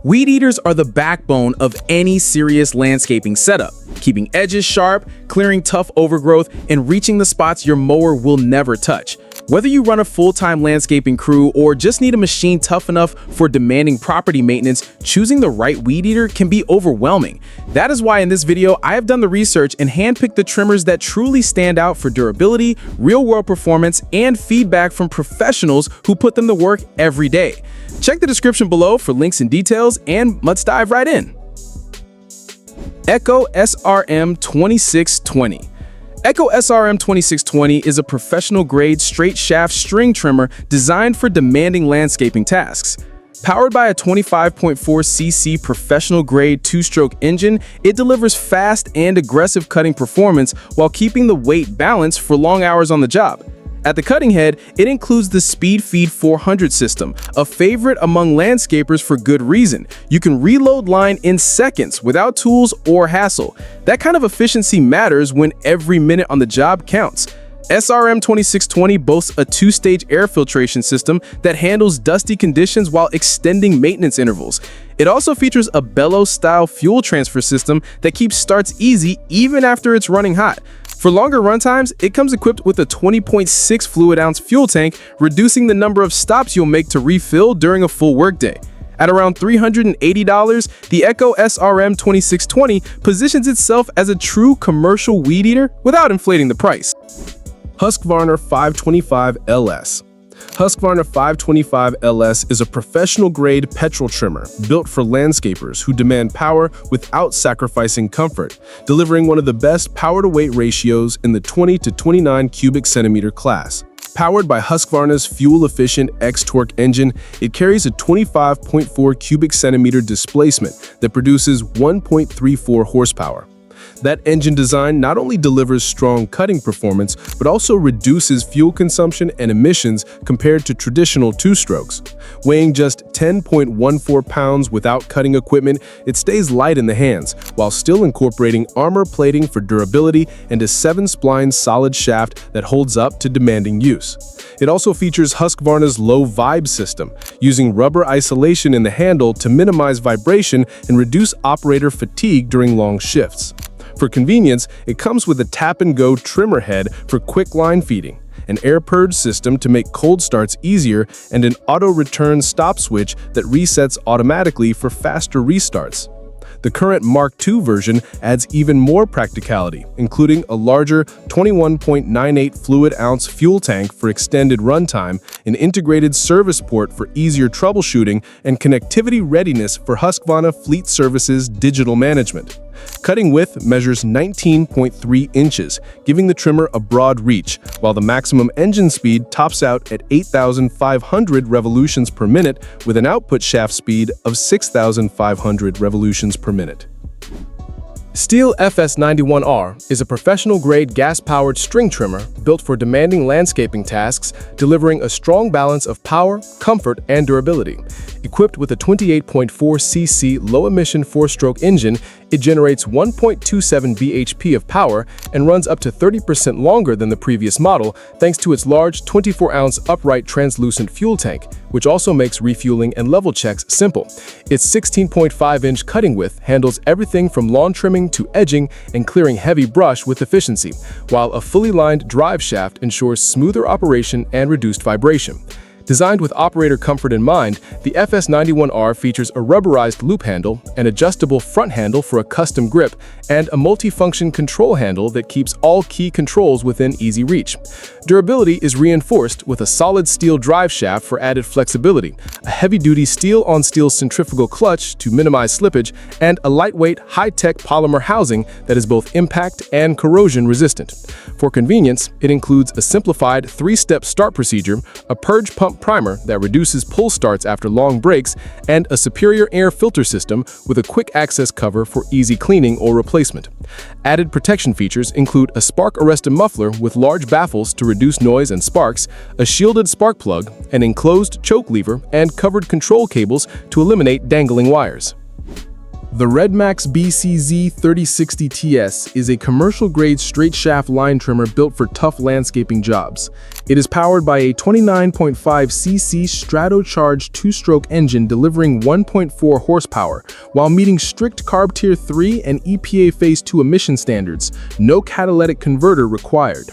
Weedeaters are the backbone of any serious landscaping setup, keeping edges sharp, clearing tough overgrowth, and reaching the spots your mower will never touch. Whether you run a full-time landscaping crew or just need a machine tough enough for demanding property maintenance, choosing the right Weedeater can be overwhelming. That is why in this video, I have done the research and handpicked the trimmers that truly stand out for durability, real-world performance, and feedback from professionals who put them to work every day. Check the description below for links and details, and let's dive right in. Echo SRM2620. Echo SRM2620 is a professional-grade straight-shaft string trimmer designed for demanding landscaping tasks. Powered by a 25.4cc professional-grade two-stroke engine, it delivers fast and aggressive cutting performance while keeping the weight balanced for long hours on the job. At the cutting head, it includes the Speed Feed 400 system, a favorite among landscapers for good reason. You can reload line in seconds without tools or hassle. That kind of efficiency matters when every minute on the job counts. SRM2620 boasts a two-stage air filtration system that handles dusty conditions while extending maintenance intervals. It also features a bellows-style fuel transfer system that keeps starts easy even after it's running hot. For longer runtimes, it comes equipped with a 20.6 fluid ounce fuel tank, reducing the number of stops you'll make to refill during a full workday. At around $380, the Echo SRM2620 positions itself as a true commercial Weedeater without inflating the price. Husqvarna 525 LS. Husqvarna 525 LS is a professional-grade petrol trimmer built for landscapers who demand power without sacrificing comfort, delivering one of the best power-to-weight ratios in the 20 to 29 cubic centimeter class. Powered by Husqvarna's fuel-efficient X-Torque engine, it carries a 25.4 cubic centimeter displacement that produces 1.34 horsepower. That engine design not only delivers strong cutting performance, but also reduces fuel consumption and emissions compared to traditional two-strokes. Weighing just 10.14 pounds without cutting equipment, it stays light in the hands, while still incorporating armor plating for durability and a 7-spline solid shaft that holds up to demanding use. It also features Husqvarna's low vibe system, using rubber isolation in the handle to minimize vibration and reduce operator fatigue during long shifts. For convenience, it comes with a tap-and-go trimmer head for quick line feeding, an air purge system to make cold starts easier, and an auto-return stop switch that resets automatically for faster restarts. The current Mark II version adds even more practicality, including a larger 21.98 fluid ounce fuel tank for extended runtime, an integrated service port for easier troubleshooting, and connectivity readiness for Husqvarna Fleet Services digital management. Cutting width measures 19.3 inches, giving the trimmer a broad reach, while the maximum engine speed tops out at 8,500 revolutions per minute with an output shaft speed of 6,500 revolutions per minute. Stihl FS 91R is a professional-grade gas-powered string trimmer built for demanding landscaping tasks, delivering a strong balance of power, comfort, and durability. Equipped with a 28.4cc low-emission 4-stroke engine, it generates 1.27 bhp of power and runs up to 30% longer than the previous model thanks to its large 24-ounce upright translucent fuel tank, which also makes refueling and level checks simple. Its 16.5-inch cutting width handles everything from lawn trimming to edging and clearing heavy brush with efficiency, while a fully lined drive shaft ensures smoother operation and reduced vibration. Designed with operator comfort in mind, the FS91R features a rubberized loop handle, an adjustable front handle for a custom grip, and a multifunction control handle that keeps all key controls within easy reach. Durability is reinforced with a solid steel drive shaft for added flexibility, a heavy-duty steel-on-steel centrifugal clutch to minimize slippage, and a lightweight, high-tech polymer housing that is both impact and corrosion resistant. For convenience, it includes a simplified 3-step start procedure, a purge pump primer that reduces pull starts after long breaks, and a superior air filter system with a quick access cover for easy cleaning or replacement. Added protection features include a spark-arrested muffler with large baffles to reduce noise and sparks, a shielded spark plug, an enclosed choke lever, and covered control cables to eliminate dangling wires. The RedMax BCZ 3060TS is a commercial-grade straight-shaft line trimmer built for tough landscaping jobs. It is powered by a 29.5cc Strato-charged two-stroke engine delivering 1.4 horsepower. While meeting strict CARB Tier 3 and EPA Phase 2 emission standards, no catalytic converter required.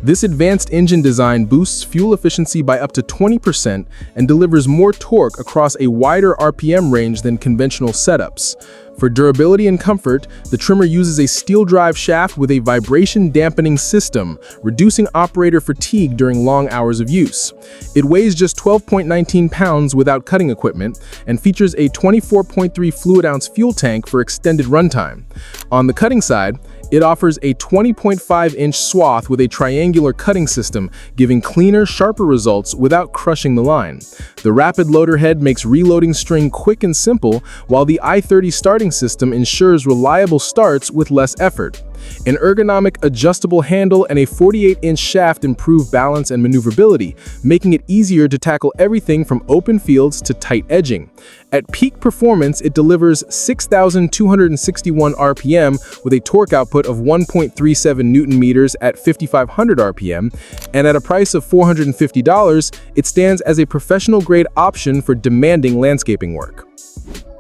This advanced engine design boosts fuel efficiency by up to 20% and delivers more torque across a wider RPM range than conventional setups. For durability and comfort, the trimmer uses a steel drive shaft with a vibration dampening system, reducing operator fatigue during long hours of use. It weighs just 12.19 pounds without cutting equipment and features a 24.3 fluid ounce fuel tank for extended runtime. On the cutting side, it offers a 20.5-inch swath with a triangular cutting system, giving cleaner, sharper results without crushing the line. The rapid loader head makes reloading string quick and simple, while the i30 starting system ensures reliable starts with less effort. An ergonomic adjustable handle and a 48-inch shaft improve balance and maneuverability, making it easier to tackle everything from open fields to tight edging. At peak performance, it delivers 6,261 RPM with a torque output of 1.37 Newton-meters at 5,500 RPM, and at a price of $450, it stands as a professional-grade option for demanding landscaping work.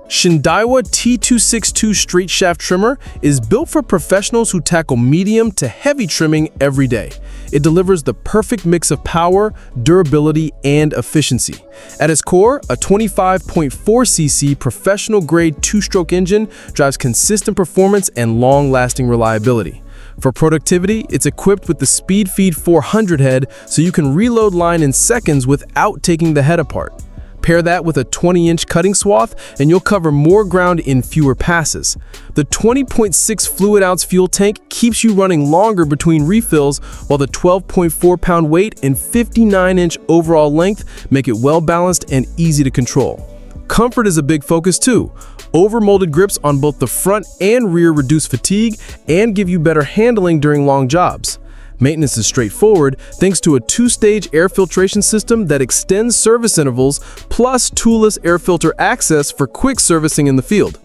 Shindaiwa T262 straight shaft trimmer is built for professionals who tackle medium to heavy trimming every day. It delivers the perfect mix of power, durability, and efficiency. At its core, a 25.4cc professional-grade two-stroke engine drives consistent performance and long-lasting reliability. For productivity, it's equipped with the Speed Feed 400 head, so you can reload line in seconds without taking the head apart. Pair that with a 20-inch cutting swath, and you'll cover more ground in fewer passes. The 20.6 fluid ounce fuel tank keeps you running longer between refills, while the 12.4-pound weight and 59-inch overall length make it well-balanced and easy to control. Comfort is a big focus too. Over-molded grips on both the front and rear reduce fatigue and give you better handling during long jobs. Maintenance is straightforward thanks to a two-stage air filtration system that extends service intervals, plus toolless air filter access for quick servicing in the field.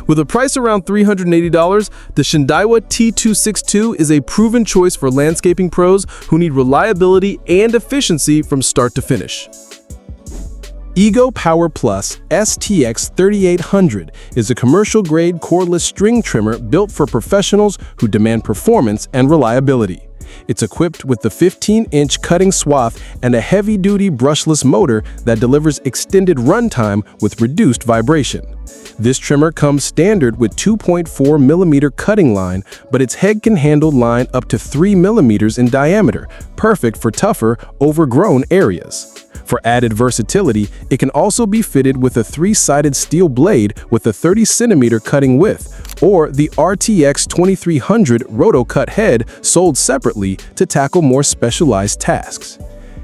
With a price around $380, the Shindaiwa T262 is a proven choice for landscaping pros who need reliability and efficiency from start to finish. Ego Power Plus STX3800 is a commercial-grade cordless string trimmer built for professionals who demand performance and reliability. It's equipped with the 15-inch cutting swath and a heavy-duty brushless motor that delivers extended runtime with reduced vibration. This trimmer comes standard with 2.4mm cutting line, but its head can handle line up to 3mm in diameter, perfect for tougher, overgrown areas. For added versatility, it can also be fitted with a 3-sided steel blade with a 30cm cutting width, or the RTX2300 roto-cut head sold separately to tackle more specialized tasks.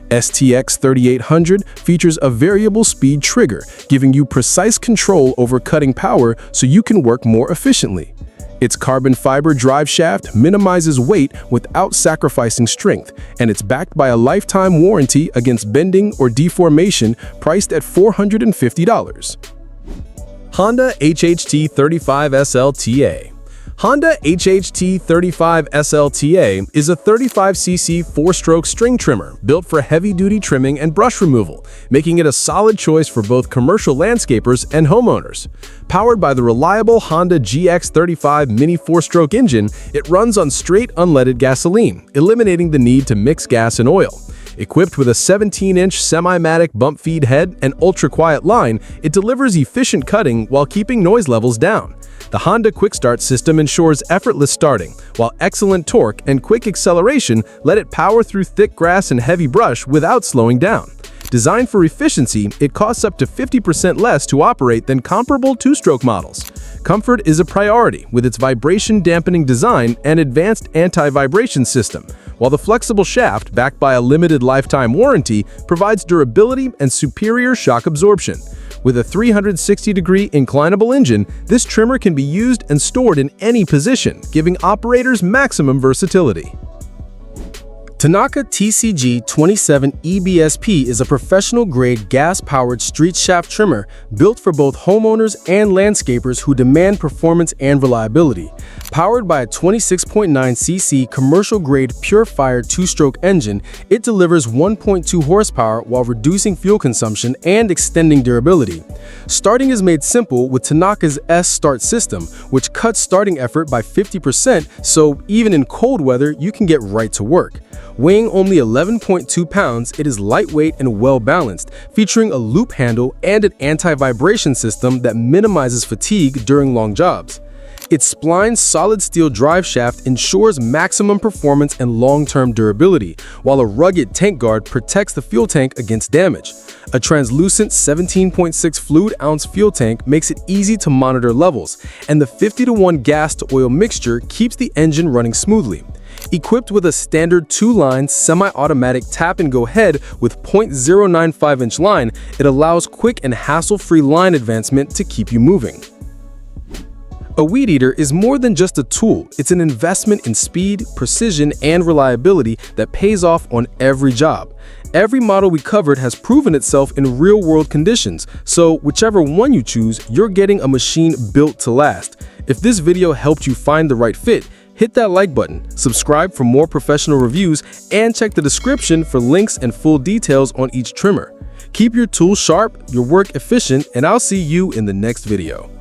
STX3800 features a variable speed trigger, giving you precise control over cutting power so you can work more efficiently. Its carbon fiber drive shaft minimizes weight without sacrificing strength, and it's backed by a lifetime warranty against bending or deformation, priced at $450. Honda HHT35SLTA. Honda HHT35SLTA is a 35cc 4-stroke string trimmer built for heavy-duty trimming and brush removal, making it a solid choice for both commercial landscapers and homeowners. Powered by the reliable Honda GX35 mini 4-stroke engine, it runs on straight unleaded gasoline, eliminating the need to mix gas and oil. Equipped with a 17-inch semi-matic bump feed head and ultra-quiet line, it delivers efficient cutting while keeping noise levels down. The Honda Quick Start system ensures effortless starting, while excellent torque and quick acceleration let it power through thick grass and heavy brush without slowing down. Designed for efficiency, it costs up to 50% less to operate than comparable two-stroke models. Comfort is a priority with its vibration-dampening design and advanced anti-vibration system, while the flexible shaft, backed by a limited lifetime warranty, provides durability and superior shock absorption. With a 360-degree inclinable engine, this trimmer can be used and stored in any position, giving operators maximum versatility. Tanaka TCG27EBSP is a professional-grade gas-powered street shaft trimmer built for both homeowners and landscapers who demand performance and reliability. Powered by a 26.9cc commercial-grade pure-fire two-stroke engine, it delivers 1.2 horsepower while reducing fuel consumption and extending durability. Starting is made simple with Tanaka's S-Start system, which cuts starting effort by 50%, so even in cold weather, you can get right to work. Weighing only 11.2 pounds, it is lightweight and well-balanced, featuring a loop handle and an anti-vibration system that minimizes fatigue during long jobs. Its splined solid steel drive shaft ensures maximum performance and long-term durability, while a rugged tank guard protects the fuel tank against damage. A translucent 17.6 fluid-ounce fuel tank makes it easy to monitor levels, and the 50-to-1 gas-to-oil mixture keeps the engine running smoothly. Equipped with a standard 2-line semi-automatic tap-and-go head with 0.095-inch line, it allows quick and hassle-free line advancement to keep you moving. A Weedeater is more than just a tool, it's an investment in speed, precision, and reliability that pays off on every job. Every model we covered has proven itself in real-world conditions, so whichever one you choose, you're getting a machine built to last. If this video helped you find the right fit, hit that like button, subscribe for more professional reviews, and check the description for links and full details on each trimmer. Keep your tools sharp, your work efficient, and I'll see you in the next video.